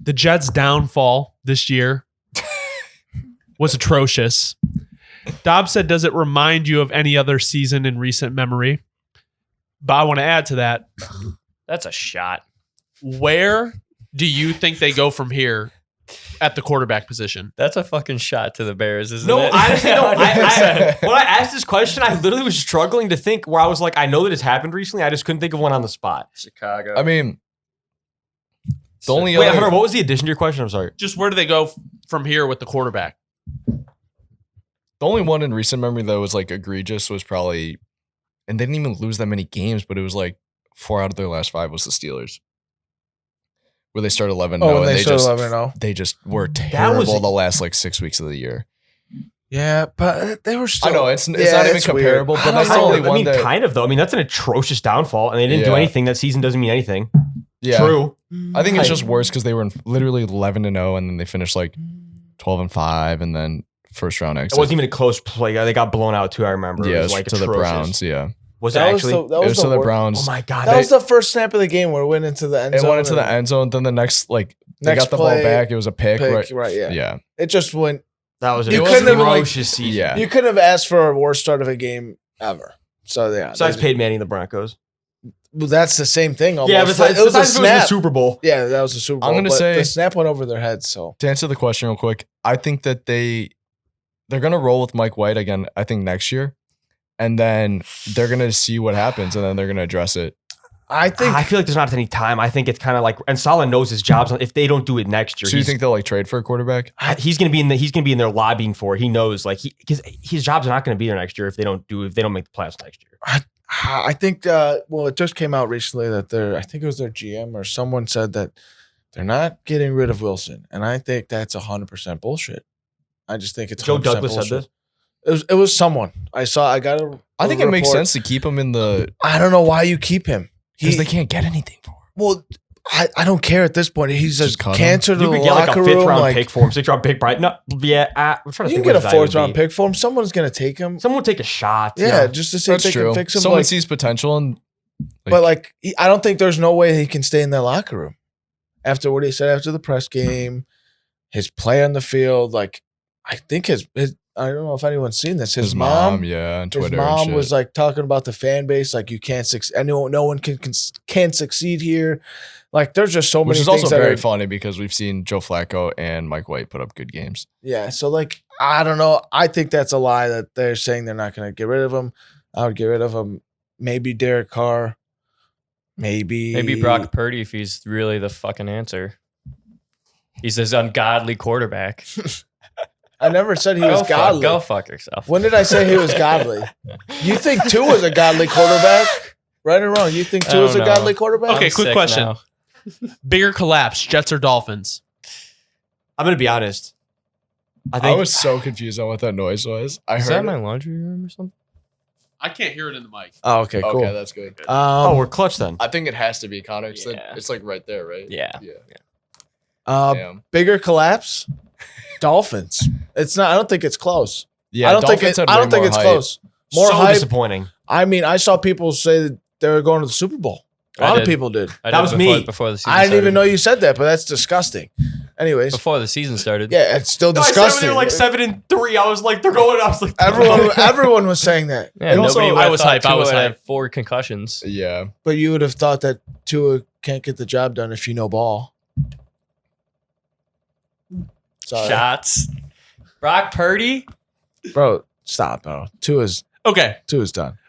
The Jets' downfall this year was atrocious. Dobbs said, does it remind you of any other season in recent memory? But I want to add to that. That's a shot. Where do you think they go from here at the quarterback position? That's a fucking shot to the Bears, isn't No, it? honestly, no. When I asked this question, I literally was struggling to think where I was like, I know that it's happened recently. I just couldn't think of one on the spot. Chicago. I mean, the only Wait, other, Hunter, what was the addition to your question? I'm sorry. Just where do they go from here with the quarterback? the only one in recent memory that was like egregious was probably, and they didn't even lose that many games, but it was like 4 out of their last 5 was the Steelers, where they started 11-0 Oh, and they started just 11-0. they just were terrible was- the last like 6 weeks of the year. Yeah, but they were still. I know it's Yeah, not even it's weird. comparable, I but don't that's the know. only I one mean, that kind of though. I mean, that's an atrocious downfall, and they didn't do Yeah. anything. That season doesn't mean anything. yeah. True. I think it's Like- just worse because they were literally 11-0 and then they finished like 12-5 and then first round It exit. wasn't even a close play. They got blown out too. I remember. Yeah, it it was was like to the atrocious. Browns. Yeah, Was it That was actually? the, that it was was the to the wor- Browns. Oh my god! That was the first snap of the game where it went into the end It zone. went into the and end zone. Then the next like they Next got the ball play, back. It was a pick. pick, Right. yeah. Yeah. It just went. that was an You couldn't have, like- atrocious season. Yeah. You couldn't have asked for a worse start of a game ever. So yeah, Besides they- Peyton Manning, the Broncos. well, that's the same thing. Almost. Yeah, besides it was a if it was the snap. Super Bowl. Yeah, that was a Super Bowl. I'm gonna but say- the snap went over their heads. So To answer the question real quick, I think that they're gonna roll with Mike White again. I think next year, and then they're gonna see what happens, and then they're gonna address it. I think I feel like there's not any time. I think it's kind of like, and Saleh knows his job's. If they don't do it next year, So you think they'll like trade for a quarterback? he's gonna be in there lobbying for it. He knows, like, because his job's not gonna be there next year if they don't make the playoffs next year. I think well, it just came out recently that I think it was their GM or someone said that they're not getting rid of Wilson, and I think that's 100% bullshit. I just think it's Joe 100% Douglas bullshit. said this. It was someone I saw. I got a. I think a it makes report. sense to keep him in the I don't know why you keep him. because they can't get anything for him. Well, I don't care at this point. He's Just a cut him. cancer to You the could get like locker a 5th room. round Like, pick for him, 6th round pick, right? No, yeah. I'm trying to you can think get a what his value 4th round would be. pick for him. Someone's gonna take him. Someone will take a shot. Yeah, just to see if That's they true. can fix him. Someone Like, sees potential and but like, I don't think there's no way he can stay in that locker room after what he said after the press game, his play on the field. Like, I think his I don't know if anyone's seen this. His mom, yeah, on his Twitter. mom and shit. was like talking about the fan base. Like, you can't succeed. No one can succeed here. Like, there's just so which many is things also that very are, funny because we've seen Joe Flacco and Mike White put up good games. yeah. So like, I don't know. I think that's a lie that they're saying they're not going to get rid of him. I would get rid of him. Maybe Derek Carr. Maybe Brock Purdy if he's really the fucking answer. He's this ungodly quarterback. I never said he was godly. Go fuck yourself. When did I say he was godly? You think Tua is a godly quarterback? Right or wrong? You think I Tua is a don't know. godly quarterback? Okay, I'm quick sick question. now. Bigger collapse, Jets or Dolphins? I'm gonna be honest. I I think was so confused on what that noise was. I Is heard that it. my laundry room or something? I can't hear it in the mic. Oh, okay, cool. Okay, that's good. we're clutch then. I think it has to be Connor. It's, Yeah. it's like right there, right? Yeah. Damn. Bigger collapse? Dolphins. It's not. I don't think it's close. Yeah, I don't think Dolphins had I way don't think more it's hype. close. More so hype. disappointing. I mean, I saw people say that they were going to the Super Bowl. A I lot of did. people did. I That did was before, me. before the season I didn't even know started. you said that, but that's disgusting. Anyways, Before the season started. yeah, it's still No, I said disgusting. when they were like 7-3. I was like, they're going. I was like, Everyone was saying that. Yeah, And also, nobody would I have was thought hype, I Tua was would hype. have 4 concussions. Yeah. But you would have thought that Tua can't get the job done if you know ball. Sorry. Shots. Brock Purdy. Bro, stop, bro. Tua's Okay. done.